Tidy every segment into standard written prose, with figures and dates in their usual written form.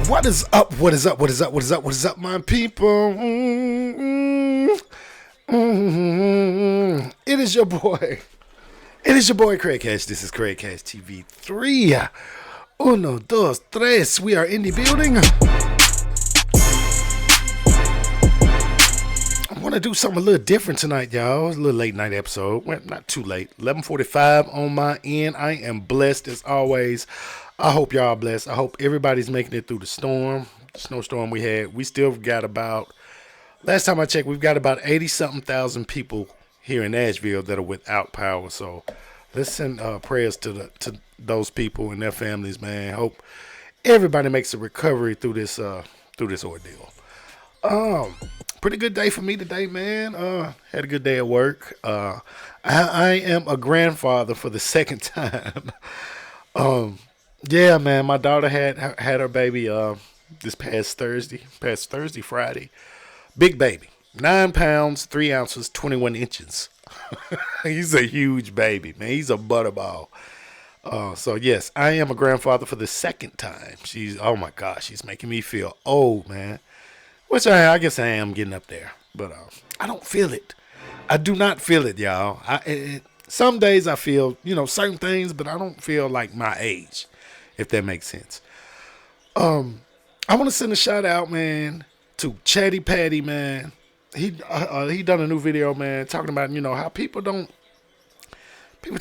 What is up? What is up? What is up? What is up? What is up, my people? It is your boy. It is your boy Craig Cash. This is Craig Cash TV 3. Uno, dos, tres. We are in the building. I want to do something a little different tonight, y'all. It's a little late night episode. Well, not too late. 11:45 on my end. I am blessed as always. I hope y'all are blessed. I hope everybody's making it through the snowstorm we had. We still got about, last time I checked, we've got about 80-something thousand people here in Nashville that are without power. So let's send prayers to those people and their families, man. Hope everybody makes a recovery through this ordeal. Pretty good day for me today, man. Had a good day at work. I am a grandfather for the second time. Yeah, man, my daughter had her baby this past Friday. Big baby. 9 pounds, 3 ounces, 21 inches. He's a huge baby, man. He's a butterball. So yes, I am a grandfather for the second time. Oh my gosh, she's making me feel old, man. Which I guess I am getting up there. But I don't feel it. I do not feel it, y'all. Some days I feel, certain things, but I don't feel like my age, if that makes sense. I want to send a shout out, man, to Chatty Patty, man. He done a new video, man, talking about, how people talk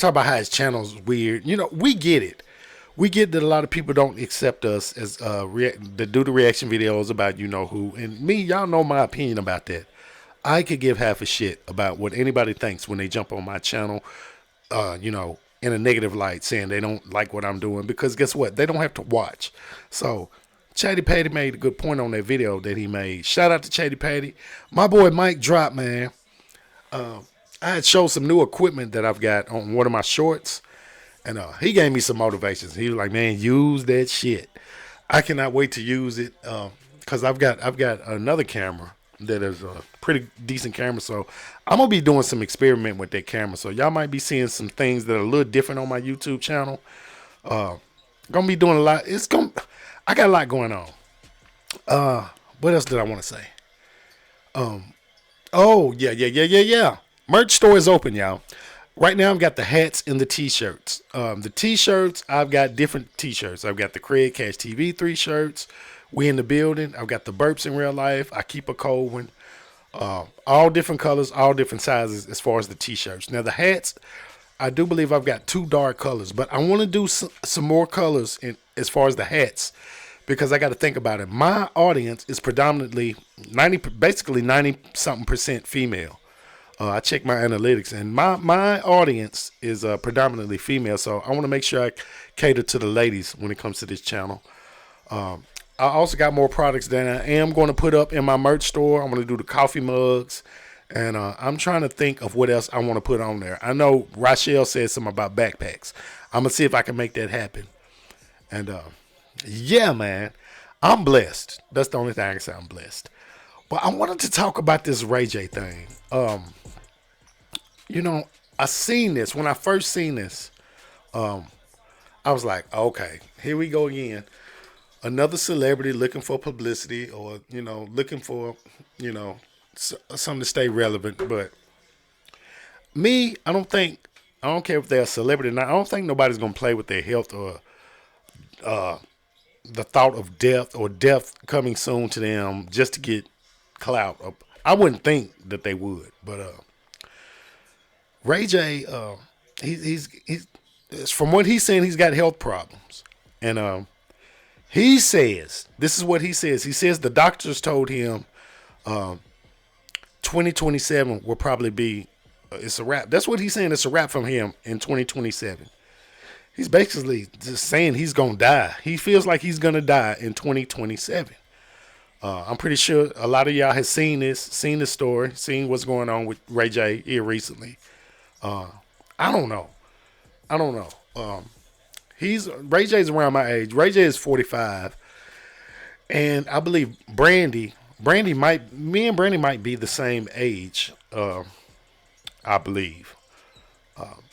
about how his channel's weird. We get it. We get that a lot of people don't accept us as that do the reaction videos about who. And me, y'all know my opinion about that. I could give half a shit about what anybody thinks when they jump on my channel, in a negative light, saying they don't like what I'm doing. Because guess what? They don't have to watch. So Chatty Patty made a good point on that video that he made. Shout out to Chatty Patty. My boy Mike dropped, man. I had showed some new equipment that I've got on one of my shorts. And he gave me some motivations. He was like, man, use that shit. I cannot wait to use it because I've got another camera that is a pretty decent camera. So I'm going to be doing some experiment with that camera. So y'all might be seeing some things that are a little different on my YouTube channel. Going to be doing a lot. I got a lot going on. What else did I want to say? Oh, yeah. Merch store is open, y'all. Right now, I've got the hats and the T-shirts. The T-shirts, I've got different T-shirts. I've got the Craig Cash TV 3 shirts. We in the building. I've got the burps in real life. I keep a cold one. All different colors, all different sizes as far as the T-shirts. Now, the hats, I do believe I've got 2 dark colors. But I want to do some more colors as far as the hats because I got to think about it. My audience is predominantly, basically 90-something% female. I check my analytics, and my audience is predominantly female, so I want to make sure I cater to the ladies when it comes to this channel. I also got more products that I am going to put up in my merch store. I'm going to do the coffee mugs, and I'm trying to think of what else I want to put on there. I know Rochelle said something about backpacks. I'm going to see if I can make that happen. And, yeah, man, I'm blessed. That's the only thing I can say. I'm blessed. But I wanted to talk about this Ray J thing. I seen this. When I first seen this, I was like, okay, here we go again. Another celebrity looking for publicity or, looking for, something to stay relevant. But me, I don't care if they're a celebrity or not. I don't think nobody's going to play with their health or the thought of death or death coming soon to them just to get clout. I wouldn't think that they would, but Ray J, he's from what he's saying, he's got health problems, and he says this is what he says. He says the doctors told him 2027 will probably be it's a wrap. That's what he's saying. It's a wrap from him in 2027. He's basically just saying he's gonna die. He feels like he's gonna die in 2027. I'm pretty sure a lot of y'all has seen this story, seen what's going on with Ray J here recently. I don't know. Ray J's around my age. Ray J is 45, and I believe me and Brandy might be the same age. I believe.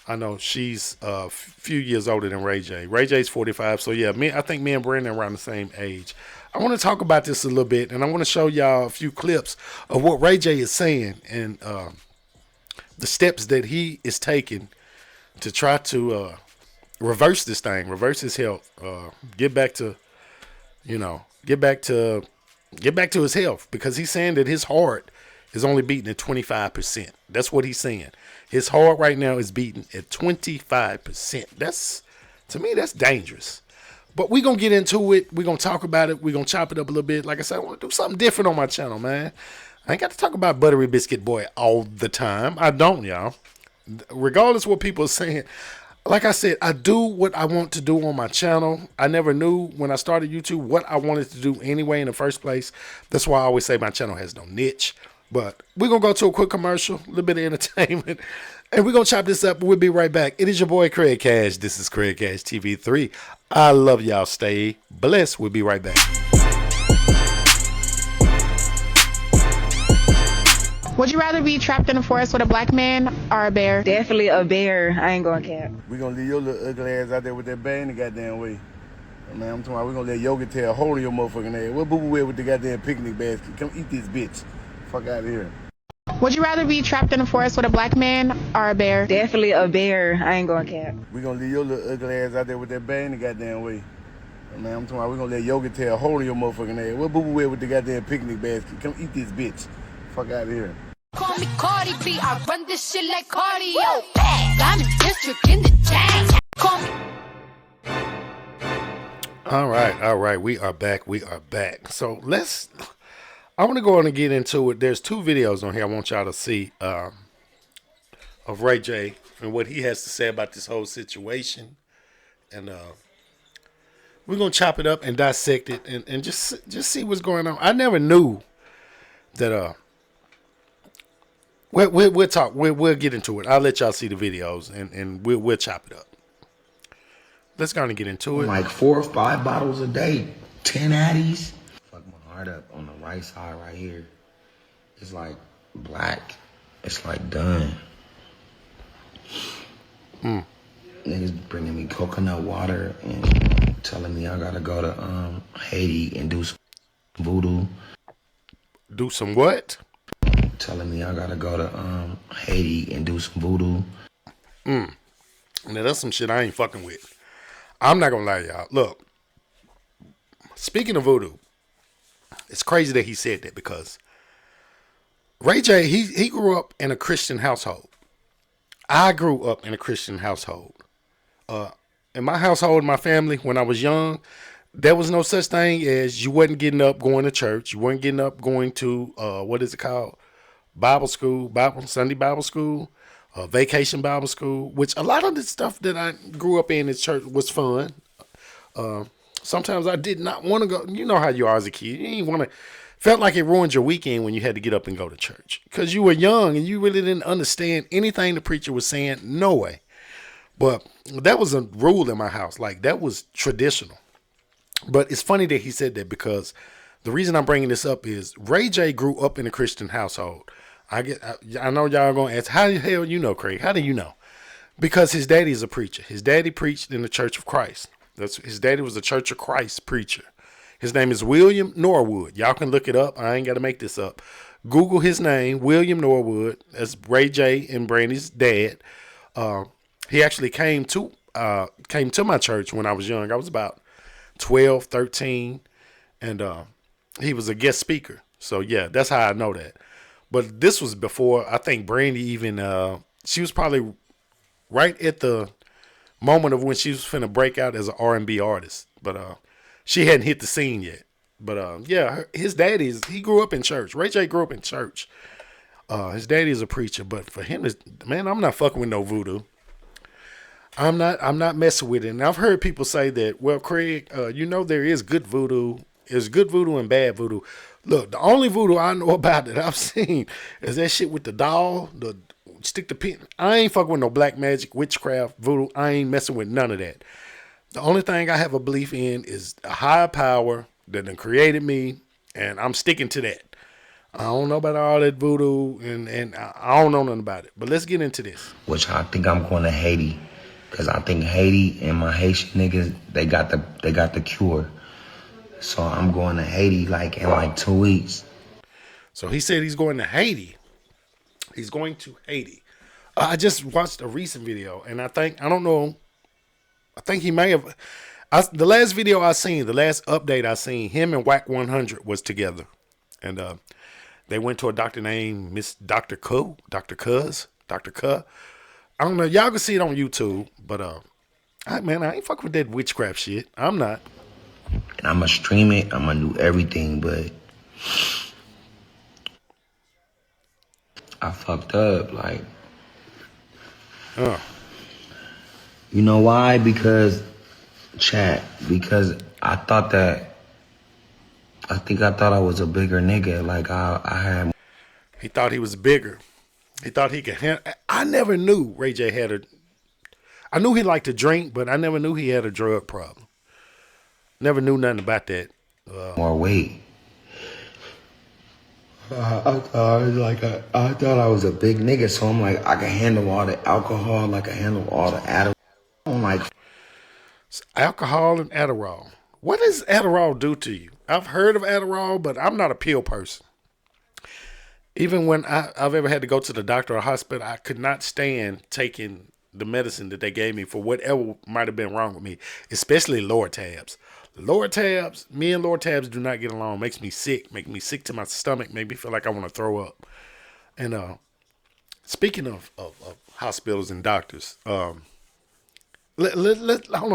I know she's a few years older than Ray J. Ray J's 45, so yeah, I think me and Brandon are around the same age. I want to talk about this a little bit, and I want to show y'all a few clips of what Ray J is saying and the steps that he is taking to try to reverse this thing, reverse his health, get back to, you know, get back to his health, because he's saying that his heart is only beating at 25%. That's what he's saying. His heart right now is beating at 25%. That's, to me, that's dangerous. But we're going to get into it. We're going to talk about it. We're going to chop it up a little bit. Like I said, I want to do something different on my channel, man. I ain't got to talk about Buttery Biscuit Boy all the time. I don't, y'all. Regardless of what people are saying, like I said, I do what I want to do on my channel. I never knew when I started YouTube what I wanted to do anyway in the first place. That's why I always say my channel has no niche. But we're going to go to a quick commercial, a little bit of entertainment, and we're going to chop this up. We'll be right back. It is your boy, Craig Cash. This is Craig Cash TV 3. I love y'all. Stay blessed. We'll be right back. Would you rather be trapped in a forest with a black man or a bear? Definitely a bear. I ain't going to cap. We gonna leave your little ugly ass out there with that bear in the goddamn way. Man, I'm talking about we gonna let Yogi tail hold your motherfucking ass. What boo boo wear with the goddamn picnic basket? Come eat this bitch. Fuck out of here. Would you rather be trapped in a forest with a black man or a bear? Definitely a bear. I ain't going to cap. We gonna leave your little ugly ass out there with that bear in the goddamn way. Man, I'm talking about we gonna let Yogi tail hold your motherfucking ass. What boo boo wear with the goddamn picnic basket? Come eat this bitch. Fuck out of here. Call me Cardi B, I run this shit like cardio. I'm in district in the tag. Call me. All right. We are back. So I want to go on and get into it. There's two videos on here I want y'all to see of Ray J and what he has to say about this whole situation. And we're going to chop it up and dissect it and just see what's going on. I never knew that we'll talk. We'll get into it. I'll let y'all see the videos and we'll chop it up. Let's go and get into it. Like 4 or 5 bottles a day, 10 Addies. Fuck my heart up on the right side right here. It's like black. It's like done. Niggas bringing me coconut water and telling me I gotta go to Haiti and do some voodoo. Do some what? Telling me I gotta go to Haiti and do some voodoo. Now that's some shit I ain't fucking with. I'm not gonna lie to y'all. Look, speaking of voodoo, it's crazy that he said that, because Ray J, he grew up in a Christian household. I grew up in a Christian household. In my household, my family, when I was young, there was no such thing as you wasn't getting up going to church. You weren't getting up going to what is it called? Bible school, Sunday Bible school, vacation Bible school, which a lot of the stuff that I grew up in church was fun. Sometimes I did not want to go. You know how you are as a kid. You didn't want to. Felt like it ruined your weekend when you had to get up and go to church, because you were young and you really didn't understand anything the preacher was saying. No way. But that was a rule in my house. Like, that was traditional. But it's funny that he said that, because the reason I'm bringing this up is Ray J grew up in a Christian household. I know y'all are going to ask, how the hell you know, Craig? How do you know? Because his daddy is a preacher. His daddy preached in the Church of Christ. His daddy was a Church of Christ preacher. His name is William Norwood. Y'all can look it up. I ain't got to make this up. Google his name, William Norwood. That's Ray J and Brandy's dad. He actually came to my church when I was young. I was about 12, 13, and he was a guest speaker. So yeah, that's how I know that. But this was before, I think, Brandy even, she was probably right at the moment of when she was finna break out as an R&B artist. But she hadn't hit the scene yet. But yeah, his daddy he grew up in church. Ray J grew up in church. His daddy is a preacher, but for him, man, I'm not fucking with no voodoo. I'm not messing with it. And I've heard people say that, well, Craig, there is good voodoo. There's good voodoo and bad voodoo. Look, the only voodoo I know about that I've seen is that shit with the doll, the stick the pin. I ain't fucking with no black magic, witchcraft, voodoo. I ain't messing with none of that. The only thing I have a belief in is a higher power that done created me, and I'm sticking to that. I don't know about all that voodoo, and I don't know nothing about it. But let's get into this. Which I think I'm going to Haiti, because I think Haiti and my Haitian niggas, they got the cure. So I'm going to Haiti like in like 2 weeks. So he said he's going to Haiti. He's going to Haiti. I just watched a recent video, and I don't know. I think he may have. The last video I seen, the last update I seen, him and Whack 100 was together, and they went to a doctor named Miss Dr. Cuh. I don't know. Y'all can see it on YouTube, but I ain't fucking with that witchcraft shit. I'm not. And I'm going to stream it. I'm going to do everything, but I fucked up. Like, you know why? Because I thought I was a bigger nigga. Like, I had. He thought he was bigger. He thought he could handle. I never knew Ray J had a. I knew he liked to drink, but I never knew he had a drug problem. Never knew nothing about that. More weight. I thought I was a big nigga, so I'm like, I can handle all the alcohol, like I handle all the Adderall. I'm like, alcohol and Adderall. What does Adderall do to you? I've heard of Adderall, but I'm not a pill person. Even when I've ever had to go to the doctor or hospital, I could not stand taking the medicine that they gave me for whatever might have been wrong with me, especially lower tabs. Lower tabs, me and lower tabs do not get along. Makes me sick. Make me sick to my stomach. Make me feel like I want to throw up. And speaking of hospitals and doctors, hold on.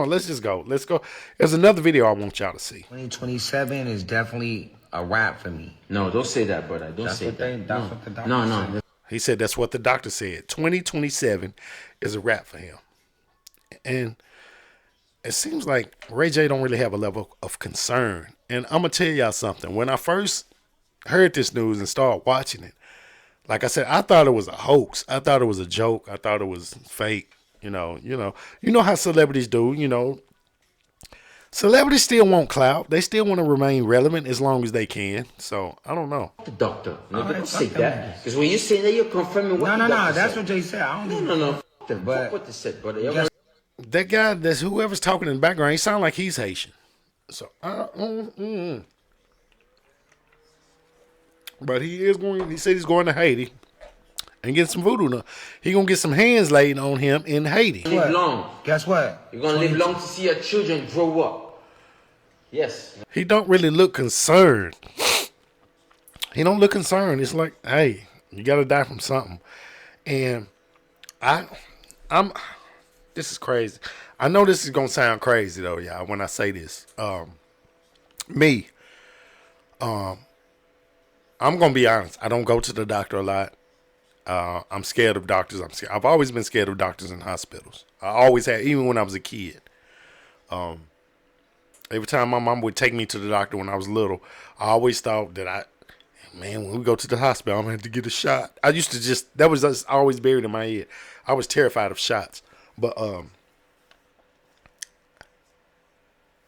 Let's just go. Let's go. There's another video I want y'all to see. 2027 is definitely a wrap for me. No, don't say that, brother. Don't say that. That's what the doctor No. said. He said that's what the doctor said. 2027 is a wrap for him. And it seems like Ray J don't really have a level of concern. And I'm going to tell y'all something. When I first heard this news and started watching it, like I said, I thought it was a hoax. I thought it was a joke. I thought it was fake. You know how celebrities do, Celebrities still want clout. They still want to remain relevant as long as they can. So, I don't know. The doctor. No, don't say that. Because when you say that, you're confirming what the doctor No. That's said. what Jay said. I don't No. But What they said, brother. That guy, that's whoever's talking in the background, he sound like he's Haitian. So, but he said he's going to Haiti and get some voodoo. Now. He going to get some hands laid on him in Haiti. Live long. guess what? You're going to live long to see your children grow up. Yes. He don't really look concerned. He don't look concerned. It's like, hey, you got to die from something. And this is crazy. I know this is going to sound crazy, though, y'all, when I say this. I'm going to be honest. I don't go to the doctor a lot. I'm scared of doctors. I've always been scared of doctors in hospitals. I always had, even when I was a kid. Every time my mom would take me to the doctor when I was little, I always thought that when we go to the hospital, I'm going to have to get a shot. I used to that was just always buried in my head. I was terrified of shots. But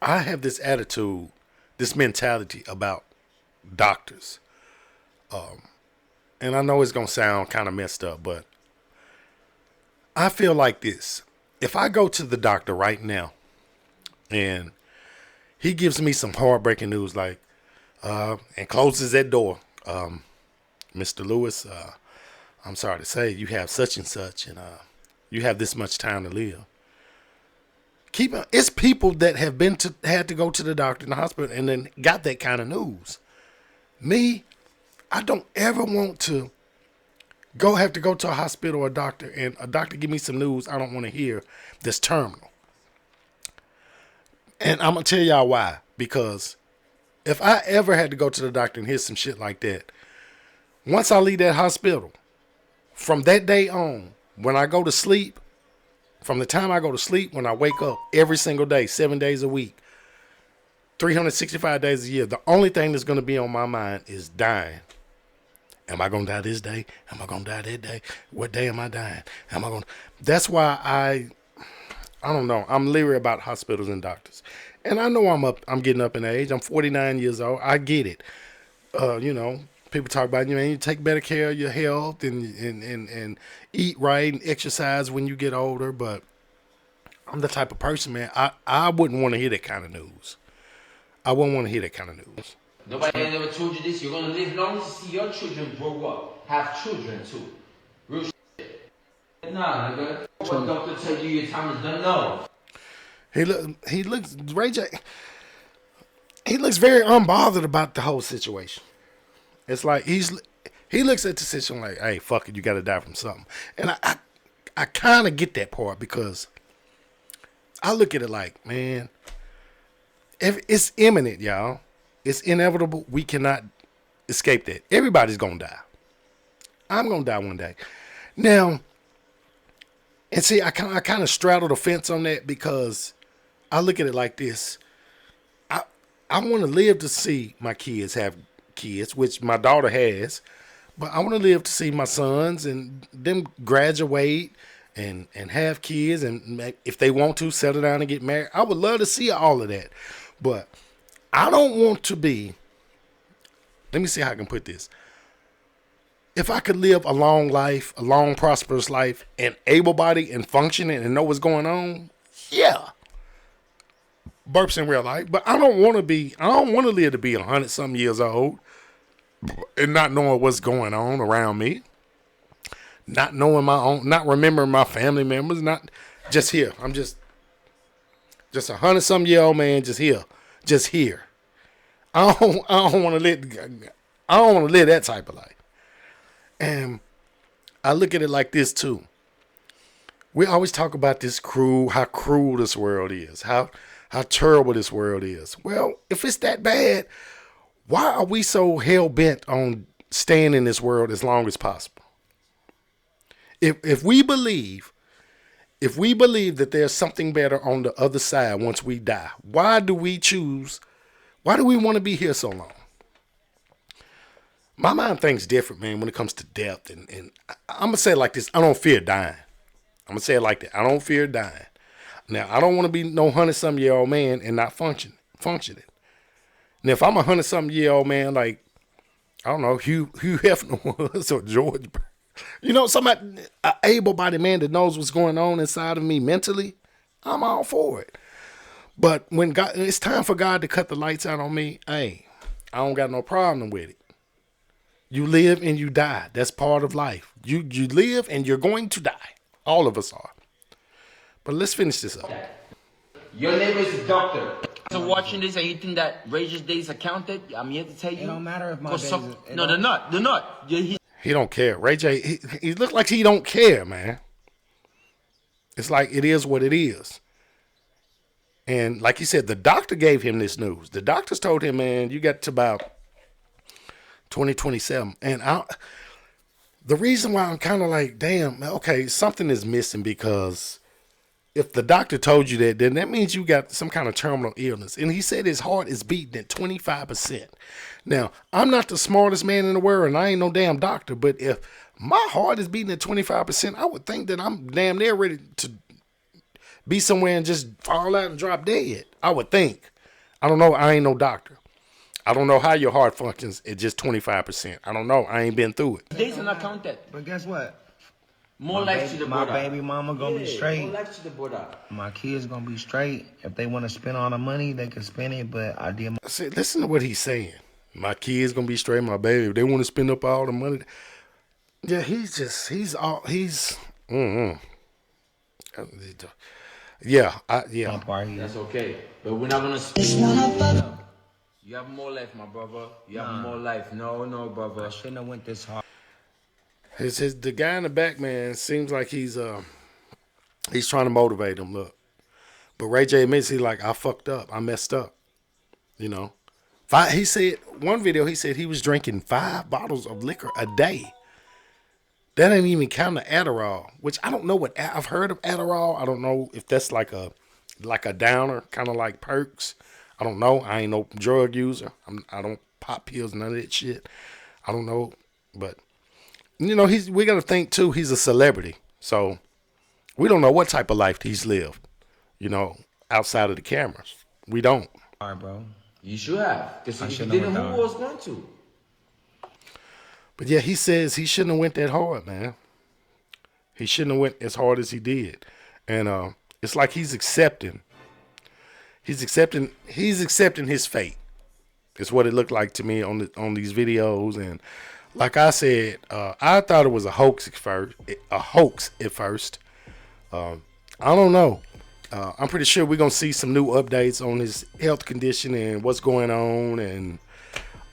I have this attitude, this mentality about doctors. And I know it's going to sound kind of messed up, but I feel like this. If I go to the doctor right now and he gives me some heartbreaking news like, and closes that door, Mr. Lewis, I'm sorry to say you have such and such, and you have this much time to live. It's people that have had to go to the doctor in the hospital and then got that kind of news. Me, I don't ever want to have to go to a hospital or a doctor and a doctor give me some news I don't want to hear that's terminal. And I'm going to tell y'all why. Because if I ever had to go to the doctor and hear some shit like that, once I leave that hospital, from that day on, when I go to sleep, from the time I go to sleep, when I wake up every single day, 7 days a week, 365 days a year, the only thing that's going to be on my mind is dying. Am I going to die this day? Am I going to die that day? What day am I dying? That's why I don't know. I'm leery about hospitals and doctors. And I know I'm getting up in age. I'm 49 years old. I get it. People talk about, you take better care of your health and eat right and exercise when you get older. But I'm the type of person, man, I wouldn't want to hear that kind of news. I wouldn't want to hear that kind of news. Nobody has ever told you this. You're gonna live long to see your children grow up, have children too. Real shit. Nah, nigga. What doctor tell you your time is done? No. He looks Ray J. He looks very unbothered about the whole situation. It's like he looks at the situation like, hey, fuck it, you got to die from something. And I kind of get that part because I look at it like, man, if it's imminent, y'all. It's inevitable. We cannot escape that. Everybody's gonna die. I'm gonna die one day. Now, and see, I kind of straddle the fence on that because I look at it like this. I want to live to see my kids have kids, which my daughter has, but I want to live to see my sons and them graduate and have kids, and if they want to settle down and get married. I would love to see all of that, but I don't want to be. Let me see how I can put this. If I could live a long life, a long prosperous life, and able-bodied and functioning and know what's going on, yeah. Burps in real life, but I don't want to live to be 100-something years old and not knowing what's going on around me, not knowing not remembering my family members, not just here. I'm just 100-something-year-old man, just here. I don't want to live that type of life. And I look at it like this too. We always talk about how cruel this world is, how terrible this world is. Well, if it's that bad, why are we so hell-bent on staying in this world as long as possible? If we believe that there's something better on the other side once we die, why do we want to be here so long? My mind thinks different, man, when it comes to death. And I'm going to say it like this. I don't fear dying. I'm going to say it like that. I don't fear dying. Now, I don't want to be no 100-something-year-old man and not functioning. Now, if I'm a 100-something-year-old man, like, I don't know, Hugh Hefner was or George, somebody, an able-bodied man that knows what's going on inside of me mentally, I'm all for it. But when it's time for God to cut the lights out on me, hey, I don't got no problem with it. You live and you die. That's part of life. You live and you're going to die. All of us are. But let's finish this up. Your neighbor is a doctor. So watching this and you think that Ragers days are counted, I'm here to tell you. It don't matter if my days No, they're not. They're not. He don't care. Ray J, he looks like he don't care, man. It's like it is what it is. And like he said, the doctor gave him this news. The doctors told him, man, you got to about 2027. And the reason why I'm kind of like, damn, okay, something is missing, because if the doctor told you that, then that means you got some kind of terminal illness. And he said his heart is beating at 25%. Now, I'm not the smartest man in the world, and I ain't no damn doctor, but if my heart is beating at 25%, I would think that I'm damn near ready to be somewhere and just fall out and drop dead. I would think. I don't know. I ain't no doctor. I don't know how your heart functions at just 25%. I don't know. I ain't been through it. Days are not counted. But guess what? More life to the My brother. baby mama gonna be straight. More life to the brother. My kids gonna be straight. If they want to spend all the money, they can spend it. But I did my... See, listen to what he's saying. My kids gonna be straight. My baby, if they want to spend up all the money. Yeah, yeah. That's okay. But we're not gonna spend. You have more life, my brother. You have more life. No, brother. I shouldn't have went this hard. The guy in the back, man, seems like he's trying to motivate him. Look, but Ray J admits he's like, I fucked up. I messed up. He said one video. He said he was drinking 5 bottles of liquor a day. That ain't even counting the Adderall, which I don't know what I've heard of Adderall. I don't know if that's like a downer, kind of like Perks. I don't know. I ain't no drug user. I don't pop pills, none of that shit. I don't know, but we got to think too. He's a celebrity, so we don't know what type of life he's lived. Outside of the cameras, we don't. All right, bro. You should have. Because if you didn't, who was going to? But yeah, he says he shouldn't have went that hard, man. He shouldn't have went as hard as he did, and it's like he's accepting. He's accepting his fate. It's what it looked like to me on these videos. And like I said, I thought it was a hoax at first. I don't know. I'm pretty sure we're gonna see some new updates on his health condition and what's going on and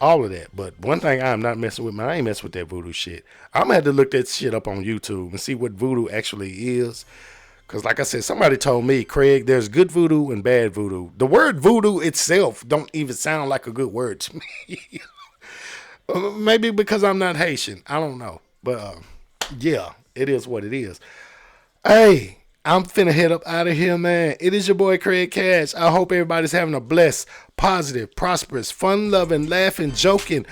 all of that. But one thing I'm not messing with, man, I ain't messing with that voodoo shit. I'm gonna have to look that shit up on YouTube and see what voodoo actually is. Cause like I said, somebody told me, Craig, there's good voodoo and bad voodoo. The word voodoo itself don't even sound like a good word to me. Maybe because I'm not Haitian. I don't know. But yeah, it is what it is. Hey, I'm finna head up out of here, man. It is your boy Craig Cash. I hope everybody's having a blessed, positive, prosperous, fun-loving, laughing, joking.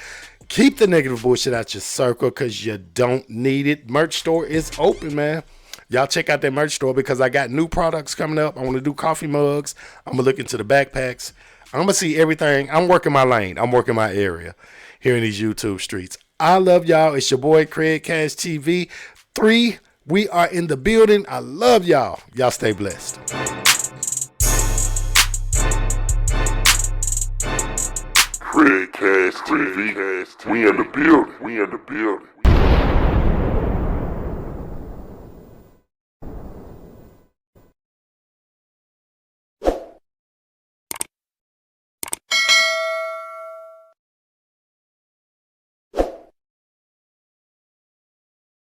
Keep the negative bullshit out your circle because you don't need it. Merch store is open, man. Y'all check out that merch store because I got new products coming up. I want to do coffee mugs. I'm going to look into the backpacks. I'm going to see everything. I'm working my lane. I'm working my area here in these YouTube streets. I love y'all. It's your boy Craig Cash TV 3. We are in the building. I love y'all. Y'all stay blessed. Craig Cash TV. We in the building.